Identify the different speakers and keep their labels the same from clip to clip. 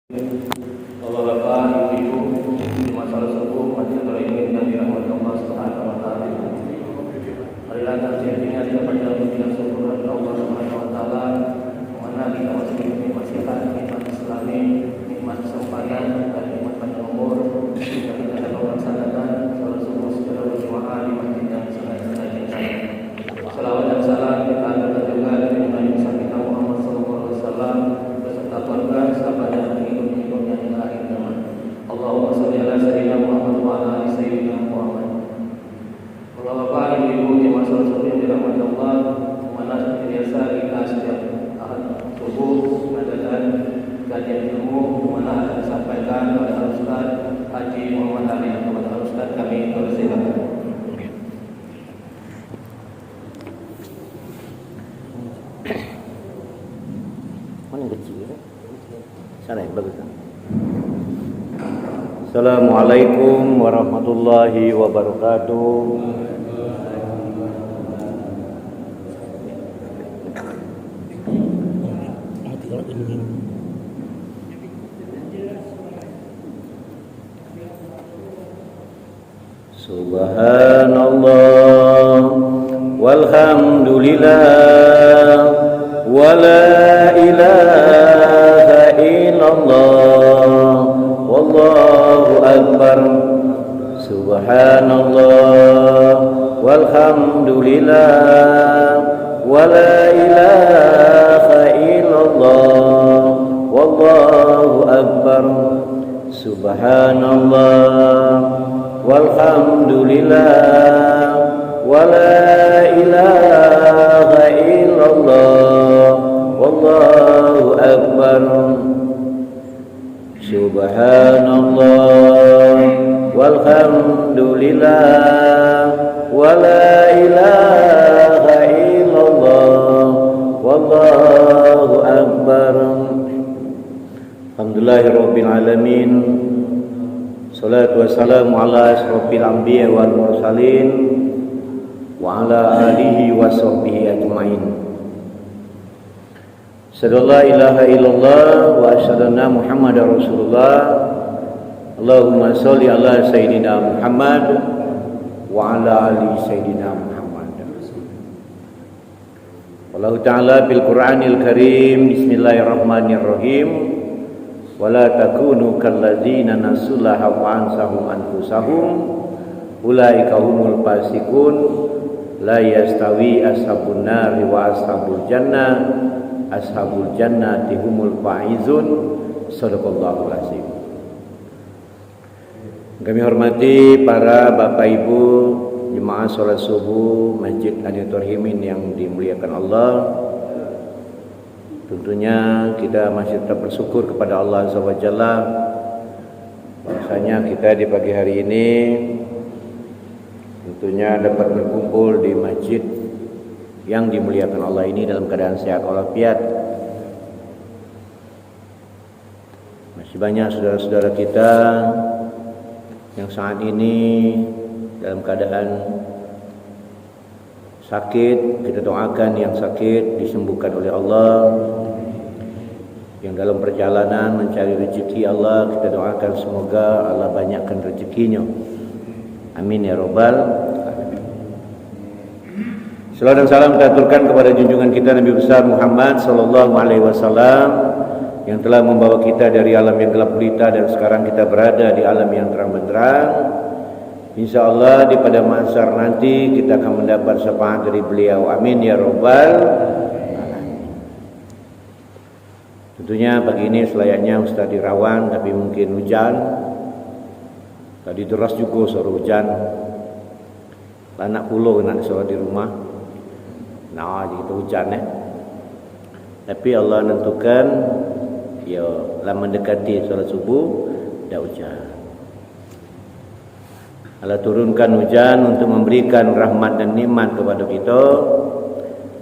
Speaker 1: Bapak-bapak, ibu-ibu, di masalah subuh, majelis ini dan dirahmati Allah Subhanahu wa taala. Marilah takziah ini adalah pada pujian syukur Allah Subhanahu wa taala, mana kita masih sehat, nikmat Islami, nikmat kesempatan dan nikmat panjang umur yang kita dapat laksanakan salat subuh secara berjamaah di masjid yang sangat indah. Salawat dan salam kita aturkan juga dari Nabi kita Muhammad sallallahu alaihi wasallam beserta keluarga, sahabat dan pengikut-pengikutnya hingga akhir zaman. Allahumma shalli ala sayyidina Muhammad wa ala ali sayyidina Muhammad. Bapak-bapak, ibu-ibu di masalah subuh yang dirahmati Allah, mana seperti biasa kita setiap ahad subuh mengadakan kajian ilmu mana akan disampaikan oleh Ustaz Haji Muhammad Ali. Kepada Ustaz kami persilakan.
Speaker 2: Mana yang kecil ya? Sana yang bagus kan? Assalamualaikum warahmatullahi wabarakatuh. Subhanallah walhamdulillah wa la ilaha illallah wallahu akbar. Subhanallah walhamdulillah wa la ilaha illallah wallahu akbar. Subhanallah walhamdulillah wa la ilaha illallah wallahu akbar. Subhanallah walhamdulillah wa la ilaha illallah wallahu akbar. Alhamdulillahirabbil alamin. Salatu wassalamu ala asrofil anbiya wal mursalin wa ala alihi wa sahbihi ajma'in. Asyhadu an la ilaha illallah wa asyhadu anna Muhammadar Rasulullah. Allahumma shalli ala sayyidina Muhammad wa ala ali sayyidina Muhammad. Allah Ta'ala bil Qur'anil Karim, bismillahirrahmanirrahim. Wala takunu kalladzina nasullaha wa ansahum anfusahum ulaika humul fasiqun la yastawi ashabun nari wa ashabul jannati humul faizun. Shadaqallahul azim. Kami hormati para bapak ibu jemaah salat subuh Masjid Aniyatul Rahimin yang dimuliakan Allah. Tentunya kita masih tetap bersyukur kepada Allah Azza wa Jalla bahwasanya kita di pagi hari ini tentunya dapat berkumpul di masjid yang dimuliakan Allah ini dalam keadaan sehat walafiat. Masih banyak saudara-saudara kita yang saat ini dalam keadaan sakit, kita doakan yang sakit disembuhkan oleh Allah. Yang dalam perjalanan mencari rezeki Allah, kita doakan semoga Allah banyakkan rezekinya. Amin ya rabbal alamin. Salawat dan salam kita aturkan kepada junjungan kita Nabi besar Muhammad sallallahu alaihi wasallam yang telah membawa kita dari alam yang gelap gulita dan sekarang kita berada di alam yang terang benderang. InsyaAllah di pada mahsyar nanti kita akan mendapat syafaat dari beliau. Amin ya rabbal alamin. Tentunya pagi ini selayaknya Ustaz Irawan, tapi mungkin hujan. Tadi deras juga suruh hujan. Anak pulau nak sholat di rumah. Nah, jadi hujan ya. Tapi Allah menentukan ya lah mendekati sholat subuh dah hujan. Allah turunkan hujan untuk memberikan rahmat dan nikmat kepada kita.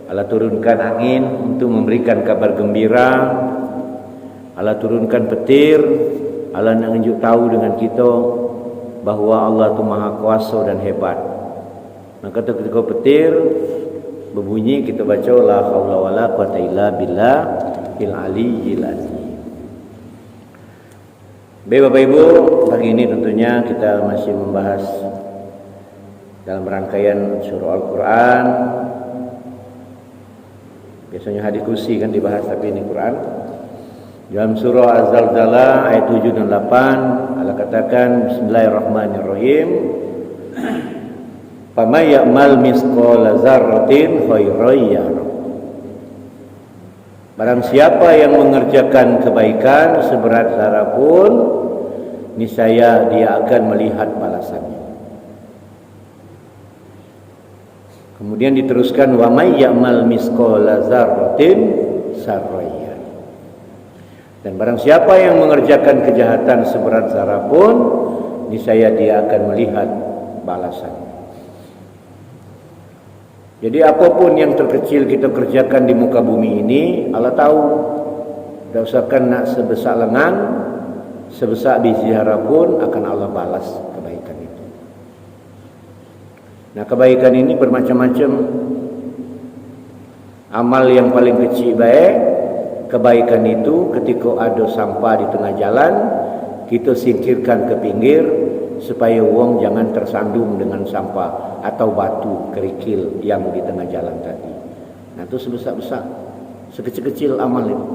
Speaker 2: Allah turunkan angin untuk memberikan kabar gembira. Allah turunkan petir. Allah nak tunjuk tahu dengan kita bahawa Allah itu maha kuasa dan hebat. Maka ketika petir berbunyi kita baca la haula wala quwata illa billahil aliyyil azim. Bapak Ibu, pagi ini tentunya kita masih membahas dalam rangkaian surah Al-Quran. Biasanya hadis kursi kan dibahas, tapi ini Quran. Dalam surah Az-Zalzalah ayat 7 dan 8 Allah katakan Bismillahirrahmanirrahim. Faman ya'mal misqala dzarratin khairan yarah. Barang siapa yang mengerjakan kebaikan seberat zarah pun, niscaya dia akan melihat balasannya. Kemudian diteruskan wa may ya'mal misqala dzarratin sarran yarah. Dan barang siapa yang mengerjakan kejahatan seberat zarah pun, niscaya dia akan melihat balasannya. Jadi apapun yang terkecil kita kerjakan di muka bumi ini, Allah tahu. Tidak usahkan nak sebesar lengan, sebesar biji zirah pun akan Allah balas kebaikan itu. Nah, kebaikan ini bermacam-macam. Amal yang paling kecil baik, kebaikan itu ketika ada sampah di tengah jalan, kita singkirkan ke pinggir supaya wong jangan tersandung dengan sampah atau batu kerikil yang di tengah jalan tadi. Nah, itu sebesar-besar, sekecil-kecil amal itu,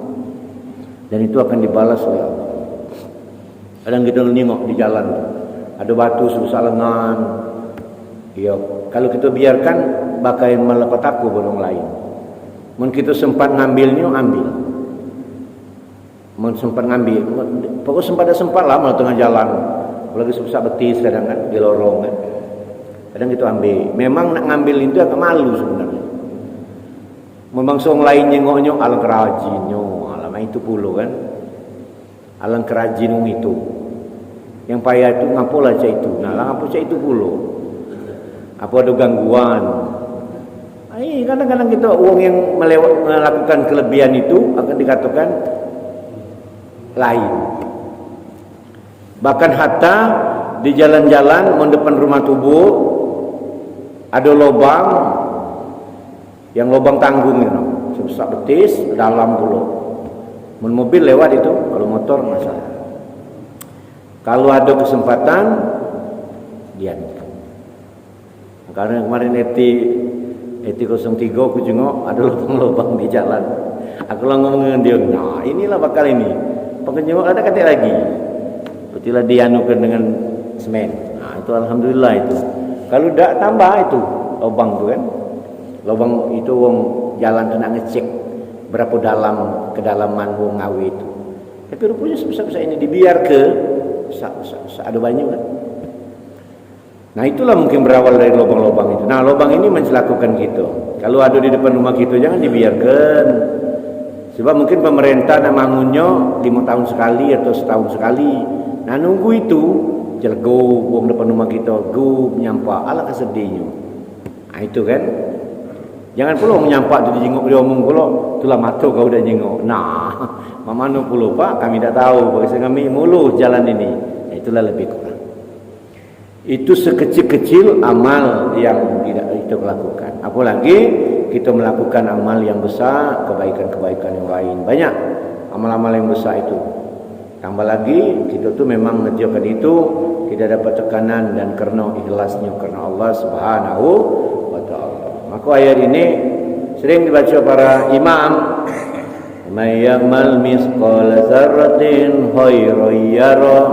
Speaker 2: dan itu akan dibalas oleh Allah. Kadang kita nengok di jalan ada batu sebesar lengan, iya, kalau kita biarkan bakal melepat aku orang lain. Mungkin kita sempat ngambilnya, ambil. Mungkin sempat ngambil, pokoknya sempat lah malah tengah jalan. Lagi sebesar betis kadang kan di lorong kan. Kadang kita ambil. Memang nak ngambil itu agak malu sebenarnya. Memang song lain nyengoknya alang kerajinnya, alam itu puluh kan. Alang kerajin itu. Yang payah itu ngapolah cak itu. Nah, ngapa cak itu puluh. Apa ada gangguan? Kadang-kadang kita uang yang melakukan kelebihan itu akan dikatakan lain. Bahkan hatta di jalan-jalan mendepan rumah tubuh ada lubang, yang lubang tanggung itu, sebesar betis dalam puluh. Mobil lewat itu, kalau motor masalah. Kalau ada kesempatan dia. Karena kemarin ET 03 aku jengok ada lubang-lubang di jalan. Aku ngomong dengan dia, nah inilah bakal ini. Pengenjengok ada kata lagi. Petilah dianukan dengan semen. Nah, itu alhamdulillah itu. Kalau tidak tambah itu lubang tu kan. Lubang itu wong jalan tu nak ngecek berapa dalam kedalaman wong ngawi itu. Tapi rupanya sebesar-besar ini dibiar ke ada banyak kan. Nah, itulah mungkin berawal dari lubang-lubang itu. Nah, lubang ini mencelakukan kita. Kalau ada di depan rumah kita jangan dibiarkan. Sebab mungkin pemerintah nak bangunnya 5 tahun sekali atau setahun sekali. Nah, nunggu itu jelgo wong depan rumah kita go menyampak ala kesedihnya. Nah, itu kan. Jangan pula menyampak tu dijenguk dia omong pula itulah mata kau dah jenguk. Nah, mamano pula Pak kami tak tahu bagi kami mulu jalan ini. Nah, itulah lebih kurang. Itu sekecil-kecil amal yang tidak kita lakukan. Apalagi kita melakukan amal yang besar, kebaikan-kebaikan yang lain. Banyak amal-amal yang besar itu. Tambah lagi kita tu memang mengerjakan itu tidak dapat tekanan dan karena ikhlasnya karena Allah Subhanahu wa taala. Maka ayat ini sering dibaca para imam. May ya'mal misqala dzarratin khairan yarah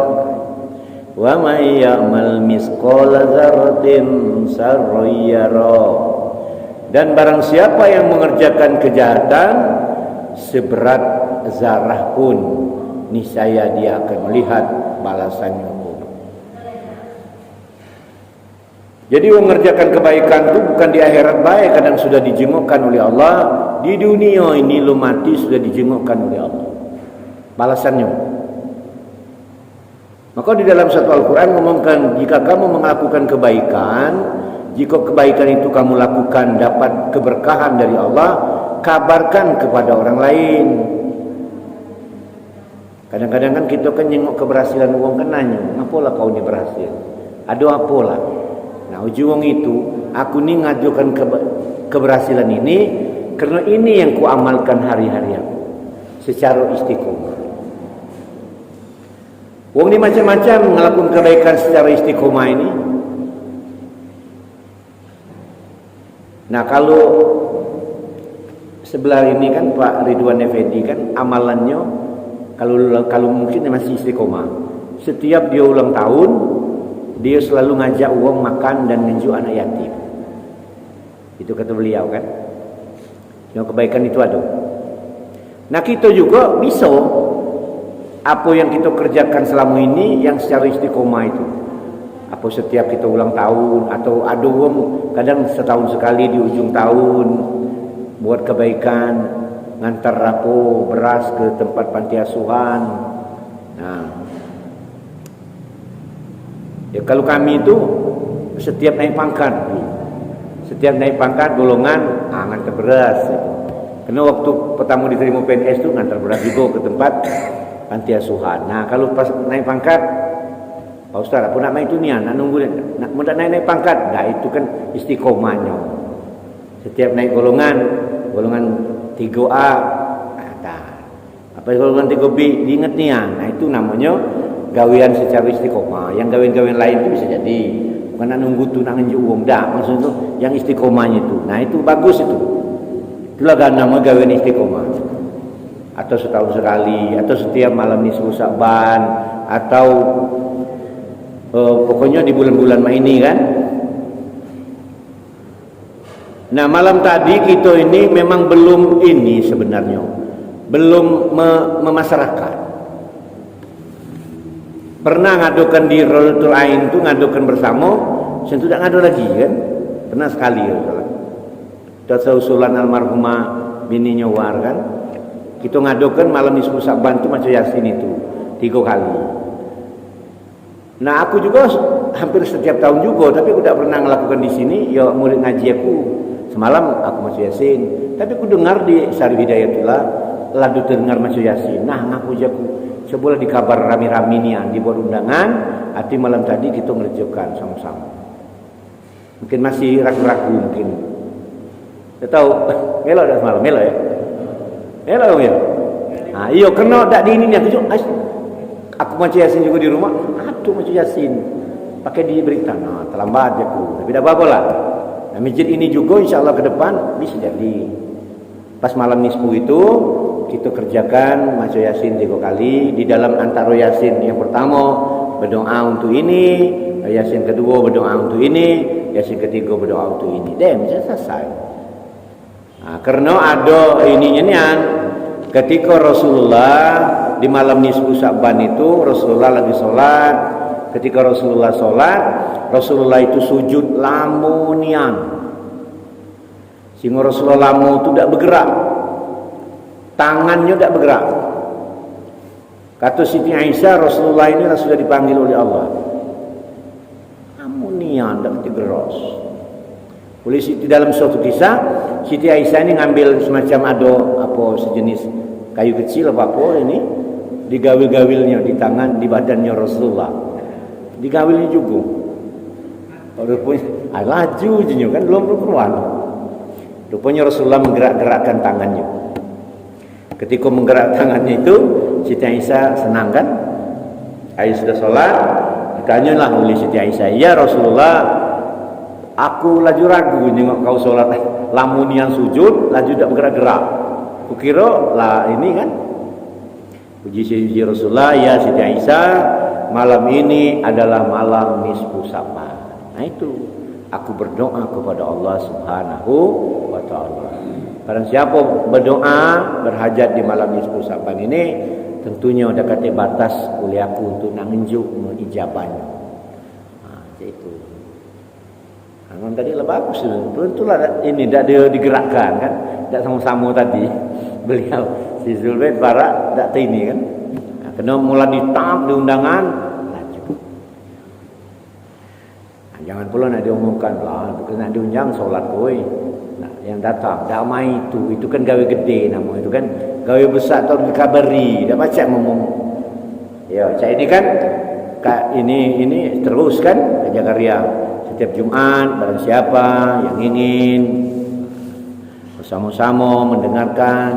Speaker 2: wa may ya'mal misqala dzarratin sarran yarah. Dan barang siapa yang mengerjakan kejahatan seberat zarah pun, niscaya dia akan melihat balasannya pun. Jadi mengerjakan kebaikan itu bukan di akhirat baik, kadang sudah dijengukkan oleh Allah. Di dunia ini lu mati sudah dijengukkan oleh Allah balasannya. Maka di dalam satu Al-Quran ngomongkan, jika kamu melakukan kebaikan, jika kebaikan itu kamu lakukan dapat keberkahan dari Allah, kabarkan kepada orang lain. Kadang-kadang kan kita kan nyengok keberhasilan orang kan nanya, apalah kau ni berhasil? Ada apalah? Nah, ujung itu aku ni ngajukan keberhasilan ini karena ini yang ku amalkan hari-hari aku secara istiqomah. Wong ni macam-macam melakukan kebaikan secara istiqomah ini. Nah, kalau sebelah ini kan Pak Ridwan Effendi kan amalannya kalau mungkin masih istiqomah. Setiap dia ulang tahun, dia selalu ngajak uang makan dan ngenjuk anak yatim. Itu kata beliau kan. Yang kebaikan itu ada. Nah, kita juga bisa apa yang kita kerjakan selama ini yang secara istiqomah itu. Apa setiap kita ulang tahun atau ada uang kadang setahun sekali di ujung tahun buat kebaikan, ngantar rapo beras ke tempat panti asuhan. Nah, ya kalau kami itu setiap naik pangkat golongan ngantar beras. Karena waktu pertama diterima PNS itu ngantar beras juga ke tempat panti asuhan. Nah, kalau pas naik pangkat, Pak Ustaz, apa nak main itu ni? Nak nunggu, nak naik pangkat. Nah, itu kan istiqomahnya. Setiap naik golongan 3A, apa golongan 3B, diingat ni ya. Nah, itu namanya gawean secara istiqomah. Yang gawean-gawean lain itu bisa jadi. Bukan nak nunggu tu nak ngenjuk uang. Dah, maksud tu yang istiqomahnya itu. Nah, itu bagus itu. Itulah nama gawean istiqomah. Atau setahun sekali, atau setiap malam nisfu Sa'ban, atau pokoknya di bulan-bulan ini kan. Nah, malam tadi kita ini memang belum ini sebenarnya belum memasyarakat. Pernah ngadukan di Raudatul Ain itu ngadukan bersama, saya tidak ngadu lagi kan. Pernah sekali ya. Kita usulan almarhumah bininya War kan. Kita ngadukan malam nisfu Sa'ban itu macam Yasin itu 3 kali. Nah, aku juga hampir setiap tahun juga, tapi aku tidak pernah melakukan di sini. Ya murid ngaji aku semalam aku masuk Yasin, tapi aku dengar di Syarif Hidayatullah ladu dengar masuk Yasin. Nah, ngaku jaku sebulan dikabar rami-rami ni dibuat undangan. Hati malam tadi kita ngerjakan sama-sama. Mungkin masih ragu-ragu mungkin. Saya tahu melo dah semalam melo ya. Melo ya. Ah, iyo kena tak di ini ni aku juga. Aku macam Yasin juga di rumah. Aduh macam Yasin. Pakai di berita. Nah, terlambat aku. Tapi tak apa-apa lah. Nah, masjid ini juga insyaAllah ke depan bisa jadi. Pas malam nisfu itu kita kerjakan macam Yasin 3 kali. Di dalam antara Yasin yang pertama berdoa untuk ini, Yasin kedua berdoa untuk ini, Yasin ketiga berdoa untuk ini. Dah macam selesai. Nah, karena ada ininya nian. Ketika Rasulullah di malam nisfu Sa'ban itu Rasulullah lagi sholat. Ketika Rasulullah sholat, Rasulullah itu sujud lamunian. Sehingga Rasulullah lamu itu tidak bergerak, tangannya tidak bergerak. Kata Siti Aisyah, Rasulullah ini sudah dipanggil oleh Allah. Lamunian tidak bergerak. Oleh Siti dalam suatu kisah, Siti Aisyah ini ngambil semacam ada apa sejenis kayu kecil apa ini, digawil-gawilnya di tangan, di badannya Rasulullah. Digawilnya juga. Rupanya laju je kan belum keluar. Rupanya Rasulullah menggerak-gerakkan tangannya. Ketika menggerak tangannya itu, Siti Aisyah senang kan? Aisyah sudah sholat, ditanyalah oleh Siti Aisyah, "Ya Rasulullah, aku laju ragu nengok kau sholat lamunian sujud, laju tidak bergerak-gerak. Kukira lah ini kan." Puji Rasulullah, "Ya Siti Aisyah, malam ini adalah malam nisfu Sa'ban." Nah itu, aku berdoa kepada Allah Subhanahu wa ta'ala. Barang siapa berdoa berhajat di malam nisfu Sa'ban ini, tentunya ada kata batas oleh aku untuk nak ngenjuk ijabahnya. Nah, itu. Nah, tadi lah bagus tu. Itulah ini dah dia digerakkan kan. Tak sama-sama tadi. Beliau si Zulbait Barak tak ini kan. Nah, kena mula ditap di undangan. Jangan pula nak diumumkan lah, bukan nak diundang solat koi. Nah, yang datang, damai itu kan gawe gede nama itu kan, gawe besar atau dikabari, dah baca ngomong. Ya, cak ini kan, ini terus kan kerja karya setiap Jumat, barang siapa yang ingin bersama-sama mendengarkan,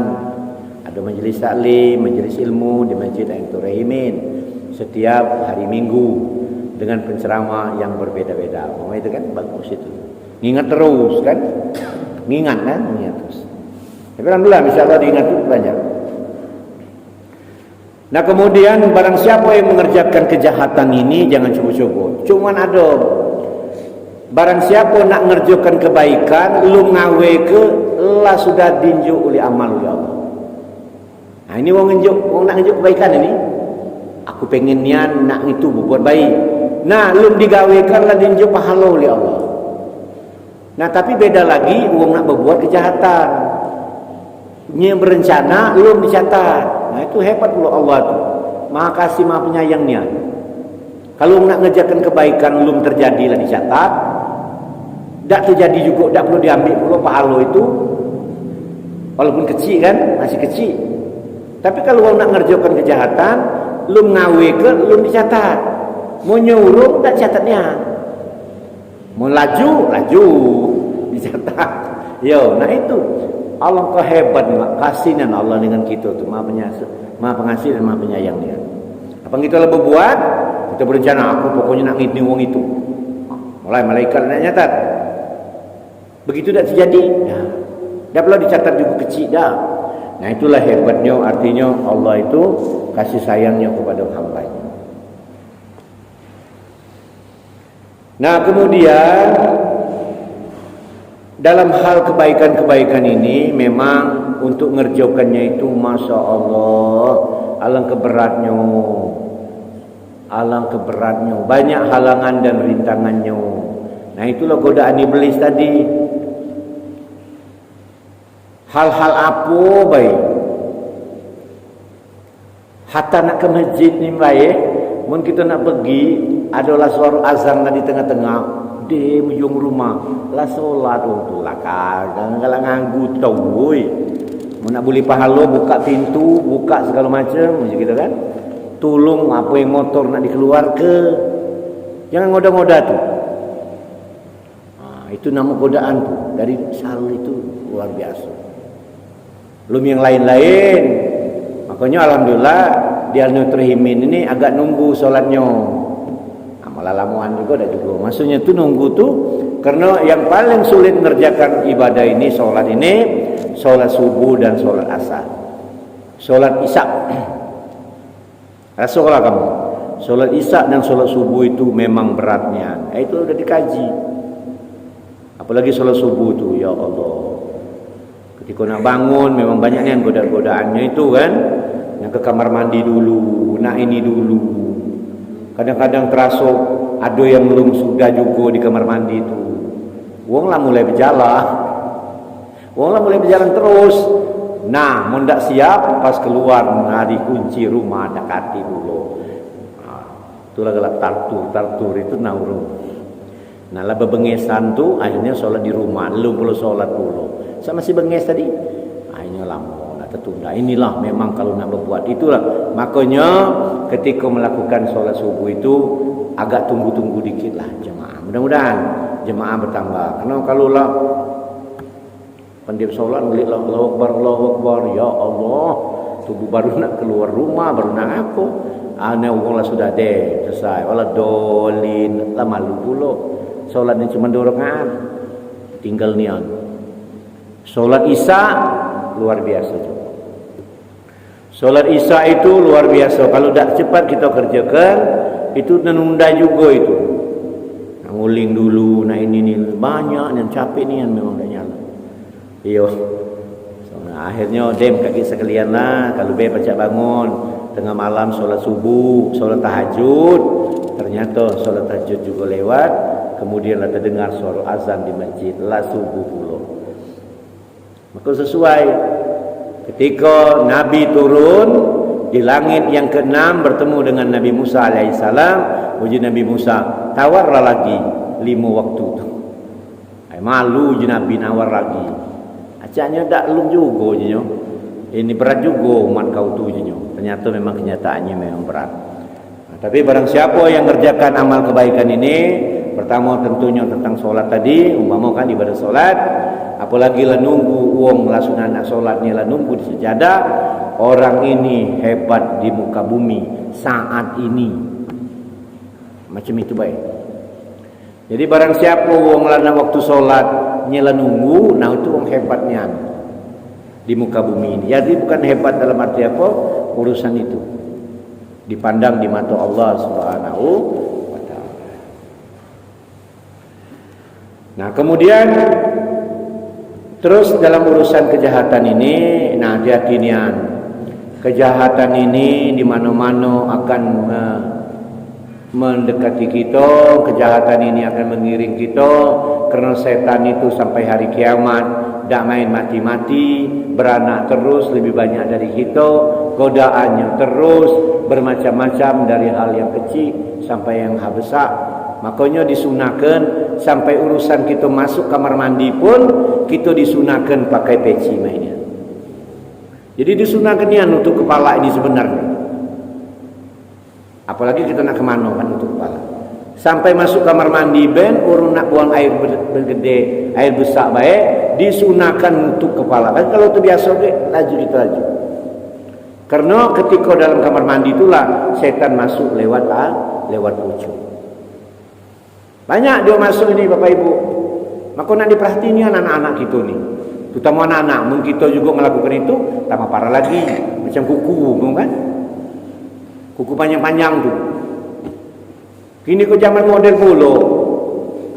Speaker 2: ada majelis taklim, majelis ilmu di Masjid Ainul Rahimin. setiap hari Minggu dengan penceramah yang berbeda-beda. Itu kan bagus itu. Ingat terus kan? Ingat terus. Tapi alhamdulillah insyaallah diingat itu banyak. Nah kemudian barang siapa yang mengerjakan kejahatan ini jangan cubu-cubu. Cuman ada barang siapa nak ngerjakan kebaikan lu ngawe ke lah sudah dinjuk oleh amal ya Allah. Nah ini wong nak ngejuk kebaikan ini. Aku pengen nian nak itu buat baik. Nah lu digawekan lah dinjuk pahala oleh Allah. Nah tapi beda lagi wong nak berbuat kejahatan. Nya berencana belum dicatat. Nah itu hebat pula Allah tu. Maha kasih maha penyayangnya. Kalau nak ngerjakan kebaikan belum terjadi lah dicatat. Tak terjadi juga, tak perlu diambil pula pahala itu. Walaupun kecil kan, masih kecil. Tapi kalau orang nak ngerjakan kejahatan, belum ngawe ke, belum dicatat. Mau nyuruh, tak catatnya. Mau laju, dicatat. Yo, nah itu. Allah kau hebat, kasihan Allah dengan kita tu, maha pengasih dan maha penyayang dia. Apa yang kita berbuat, kita berencana aku pokoknya nak ngitni wong itu. Mulai malaikat nak nyatat. Begitu tak terjadi, dah perlu dicatat juga kecil dah. Nah itulah hebatnya, artinya Allah itu kasih sayangnya kepada hamba-Nya. Nah kemudian dalam hal kebaikan-kebaikan ini memang untuk ngerjakannya itu Masya Allah alangkah beratnya, banyak halangan dan rintangannya. Nah itulah godaan iblis tadi. Hal-hal apa baik? Hatta nak ke masjid ni baik, mun kita nak pergi adalah suara azan di tengah-tengah di ujung rumah lah solat tu lah kadang nganggu tau woi. Mun nak boleh pahala buka pintu, buka segala macam macam gitu kan. Tolong apa yang motor nak dikeluar ke. Jangan ngoda-ngoda tu. Itu nama godaan tu dari sal itu luar biasa. Belum yang lain-lain. Makanya alhamdulillah di Al-Nutrihimin ini agak nunggu solatnya. Malah lamuan juga dah juga. Maksudnya tu nunggu tu karena yang paling sulit mengerjakan ibadah ini solat subuh dan solat asar. Solat isya. Rasalah kamu. Solat isya dan solat subuh itu memang beratnya. Itu sudah dikaji. Apalagi solat subuh tu, ya Allah. Ketika nak bangun memang banyak yang godaan-godaannya itu kan. Yang ke kamar mandi dulu, nak ini dulu. Kadang-kadang terasa ada yang belum sudah juga di kamar mandi itu. Wong lah mulai berjalan terus. Nah, mau tak siap pas keluar menari kunci rumah dekati dulu. Itulah gelap tartur itu nauru. Nah lah bebengesan tu akhirnya solat di rumah, lu perlu solat dulu. Sama si benges tadi, akhirnya lama nak tertunda. Inilah memang kalau nak berbuat itulah. Makanya ketika melakukan solat subuh itu agak tunggu-tunggu dikit lah jemaah. Mudah-mudahan jemaah bertambah. Karena kalau lah pandai solat melihat Allahu Akbar, ya Allah, tubuh baru nak keluar rumah, baru nak apa? Ana Allah sudah deh selesai. Wala dolin lah malu pula. Solat ni cuma 2 rakaat. Tinggal niat. Solat Isya luar biasa juga. Solat Isya itu luar biasa. Kalau tak cepat kita kerjakan, itu menunda juga itu. Nak nguling dulu, nak ini banyak yang capek ni yang memang dah nyala. Iyo. Nah, akhirnya dem kaki sekalian lah. Kalau baca bangun tengah malam solat subuh, solat tahajud, ternyata solat tahajud juga lewat. Kemudian kita dengar suara azan di masjid lah subuh pula. Maka sesuai ketika Nabi turun di langit yang ke-6 bertemu dengan Nabi Musa alaihissalam, uji Nabi Musa tawarlah lagi 5 waktu tu. Malu je Nabi nawar lagi. Acaknya tak belum juga je. Ini berat juga umat kau tu je. Ternyata memang kenyataannya memang berat. Tapi barang siapa yang mengerjakan amal kebaikan ini, pertama tentunya tentang solat tadi, umpama kan ibadah solat, apalagi lah nunggu uang lah sunat nak solat ni lah nunggu di sejadah, orang ini hebat di muka bumi saat ini. Macam itu baik. Jadi barang siapa wong lana waktu solat nyela nunggu, nah itu wong hebatnya di muka bumi ini. Jadi bukan hebat dalam arti apa, urusan itu dipandang di mata Allah Subhanahu wa taala. Nah, kemudian terus dalam urusan kejahatan ini, nah hati-hati nian. Kejahatan ini di mana-mana akan mendekati kita, kejahatan ini akan mengiring kita, karena setan itu sampai hari kiamat tidak main mati-mati, beranak terus lebih banyak dari kita, godaannya terus bermacam-macam dari hal yang kecil sampai yang besar. Makanya disunahkan sampai urusan kita masuk kamar mandi pun kita disunahkan pakai peci mainnya. Jadi disunahkannya nutup kepala ini sebenarnya. Apalagi kita nak kemana kan untuk kepala. Sampai masuk kamar mandi ben urun nak buang air bergede, air besar baik, disunahkan untuk kepala. Kan kalau itu biasa laju itu laju. Karena ketika dalam kamar mandi itulah setan masuk lewat ujung. Banyak dia masuk ini Bapak Ibu. Maka nak diperhatikan anak-anak kita ni. Terutama anak-anak, mungkin kita juga melakukan itu, tambah parah lagi. Macam kuku, kan? Kuku panjang-panjang tu. Kini ke zaman model pula.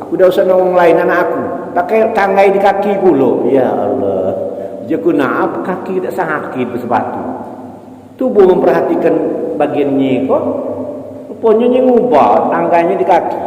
Speaker 2: Aku dah usah orang lain anak aku. Pakai tanggai di kaki pula. Ya Allah. Dia kena apa kaki tak sakit bersepatu. Tubuh memperhatikan bagiannya kok. Rupanya ngubah tangganya di kaki.